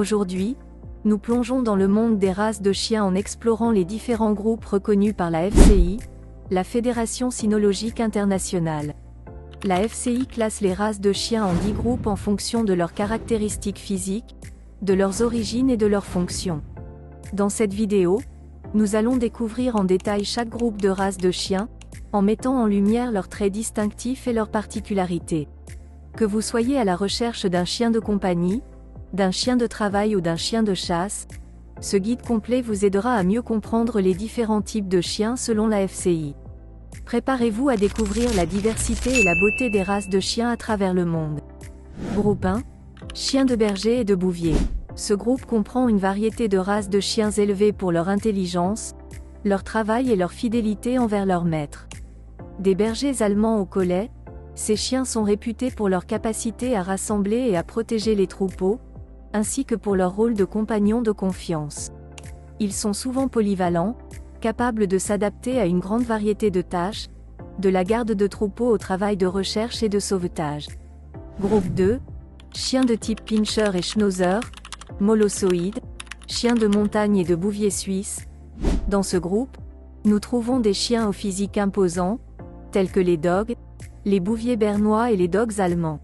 Aujourd'hui, nous plongeons dans le monde des races de chiens en explorant les différents groupes reconnus par la FCI, la Fédération Cynologique Internationale. La FCI classe les races de chiens en 10 groupes en fonction de leurs caractéristiques physiques, de leurs origines et de leurs fonctions. Dans cette vidéo, nous allons découvrir en détail chaque groupe de races de chiens, en mettant en lumière leurs traits distinctifs et leurs particularités. Que vous soyez à la recherche d'un chien de compagnie, d'un chien de travail ou d'un chien de chasse, ce guide complet vous aidera à mieux comprendre les différents types de chiens selon la FCI. Préparez-vous à découvrir la diversité et la beauté des races de chiens à travers le monde. Groupe 1. Chiens de berger et de bouvier. Ce groupe comprend une variété de races de chiens élevés pour leur intelligence, leur travail et leur fidélité envers leur maître. Des bergers allemands au collet, ces chiens sont réputés pour leur capacité à rassembler et à protéger les troupeaux, ainsi que pour leur rôle de compagnon de confiance. Ils sont souvent polyvalents, capables de s'adapter à une grande variété de tâches, de la garde de troupeaux au travail de recherche et de sauvetage. Groupe 2. Chiens de type Pinscher et Schnauzer, molossoïdes, chiens de montagne et de bouvier suisse. Dans ce groupe, nous trouvons des chiens au physique imposant, tels que les dogs, les bouviers bernois et les dogs allemands.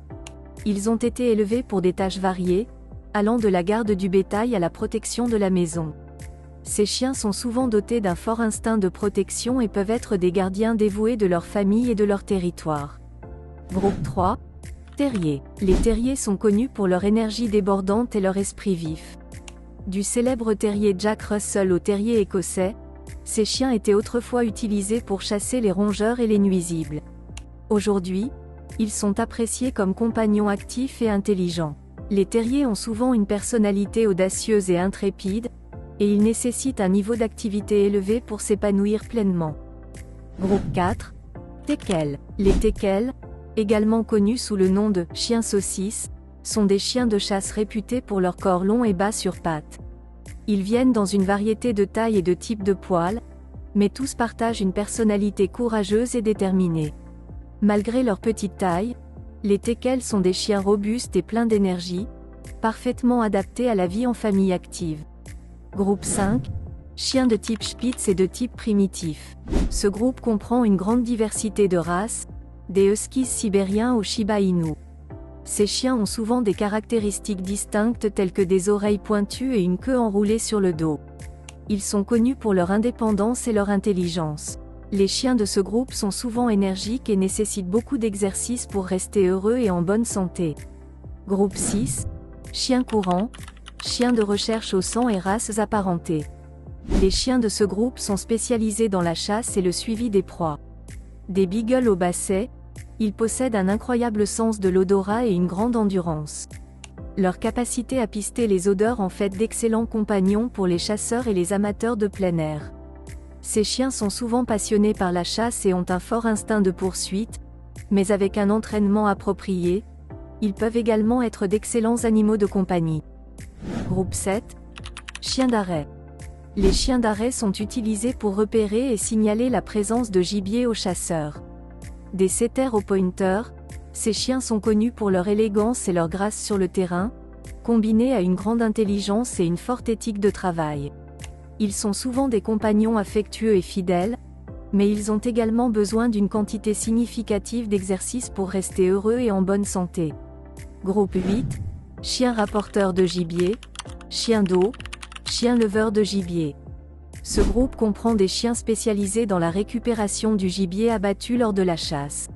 Ils ont été élevés pour des tâches variées, allant de la garde du bétail à la protection de la maison. Ces chiens sont souvent dotés d'un fort instinct de protection et peuvent être des gardiens dévoués de leur famille et de leur territoire. Groupe 3. Terriers. Les terriers sont connus pour leur énergie débordante et leur esprit vif. Du célèbre terrier Jack Russell au terrier écossais, ces chiens étaient autrefois utilisés pour chasser les rongeurs et les nuisibles. Aujourd'hui, ils sont appréciés comme compagnons actifs et intelligents. Les terriers ont souvent une personnalité audacieuse et intrépide, et ils nécessitent un niveau d'activité élevé pour s'épanouir pleinement. Groupe 4. Teckels. Les teckels, également connus sous le nom de chiens saucisses, sont des chiens de chasse réputés pour leur corps long et bas sur pattes. Ils viennent dans une variété de tailles et de types de poils, mais tous partagent une personnalité courageuse et déterminée. Malgré leur petite taille, les teckels sont des chiens robustes et pleins d'énergie, parfaitement adaptés à la vie en famille active. Groupe 5. Chiens de type Spitz et de type primitif. Ce groupe comprend une grande diversité de races, des huskies sibériens au Shiba Inu. Ces chiens ont souvent des caractéristiques distinctes telles que des oreilles pointues et une queue enroulée sur le dos. Ils sont connus pour leur indépendance et leur intelligence. Les chiens de ce groupe sont souvent énergiques et nécessitent beaucoup d'exercice pour rester heureux et en bonne santé. Groupe 6. Chiens courants, chiens de recherche au sang et races apparentées. Les chiens de ce groupe sont spécialisés dans la chasse et le suivi des proies. Des beagles au basset, ils possèdent un incroyable sens de l'odorat et une grande endurance. Leur capacité à pister les odeurs en fait d'excellents compagnons pour les chasseurs et les amateurs de plein air. Ces chiens sont souvent passionnés par la chasse et ont un fort instinct de poursuite, mais avec un entraînement approprié, ils peuvent également être d'excellents animaux de compagnie. Groupe 7. Chiens d'arrêt. Les chiens d'arrêt sont utilisés pour repérer et signaler la présence de gibier aux chasseurs. Des setters au pointer, ces chiens sont connus pour leur élégance et leur grâce sur le terrain, combinés à une grande intelligence et une forte éthique de travail. Ils sont souvent des compagnons affectueux et fidèles, mais ils ont également besoin d'une quantité significative d'exercice pour rester heureux et en bonne santé. Groupe 8. Chiens rapporteurs de gibier, chiens d'eau, chiens leveurs de gibier. Ce groupe comprend des chiens spécialisés dans la récupération du gibier abattu lors de la chasse.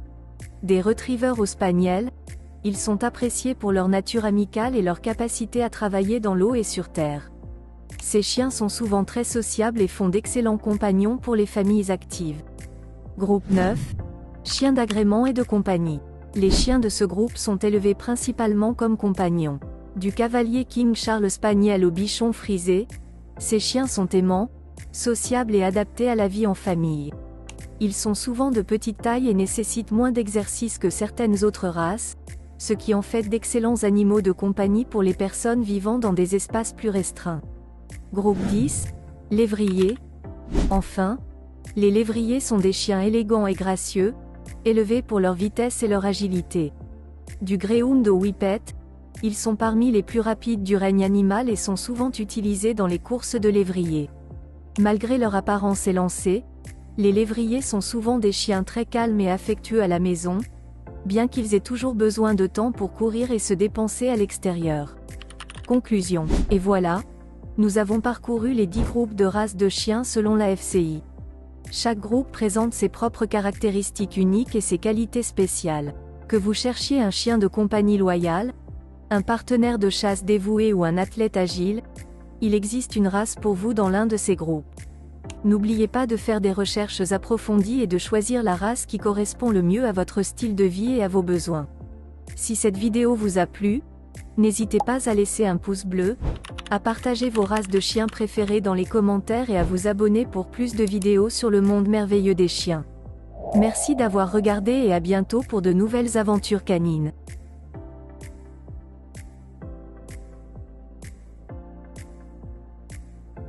Des retrievers au spaniel, ils sont appréciés pour leur nature amicale et leur capacité à travailler dans l'eau et sur terre. Ces chiens sont souvent très sociables et font d'excellents compagnons pour les familles actives. Groupe 9. Chiens d'agrément et de compagnie. Les chiens de ce groupe sont élevés principalement comme compagnons. Du cavalier King Charles Spaniel au bichon frisé, ces chiens sont aimants, sociables et adaptés à la vie en famille. Ils sont souvent de petite taille et nécessitent moins d'exercice que certaines autres races, ce qui en fait d'excellents animaux de compagnie pour les personnes vivant dans des espaces plus restreints. Groupe 10. Lévriers. Enfin, les lévriers sont des chiens élégants et gracieux, élevés pour leur vitesse et leur agilité. Du greyhound au whippet, Ils sont parmi les plus rapides du règne animal et sont souvent utilisés dans les courses de lévriers. Malgré leur apparence élancée, les lévriers sont souvent des chiens très calmes et affectueux à la maison, bien qu'ils aient toujours besoin de temps pour courir et se dépenser à l'extérieur. Conclusion. Et voilà, nous avons parcouru les 10 groupes de races de chiens selon la FCI. Chaque groupe présente ses propres caractéristiques uniques et ses qualités spéciales. Que vous cherchiez un chien de compagnie loyal, un partenaire de chasse dévoué ou un athlète agile, il existe une race pour vous dans l'un de ces groupes. N'oubliez pas de faire des recherches approfondies et de choisir la race qui correspond le mieux à votre style de vie et à vos besoins. Si cette vidéo vous a plu, n'hésitez pas à laisser un pouce bleu, à partager vos races de chiens préférées dans les commentaires et à vous abonner pour plus de vidéos sur le monde merveilleux des chiens. Merci d'avoir regardé et à bientôt pour de nouvelles aventures canines.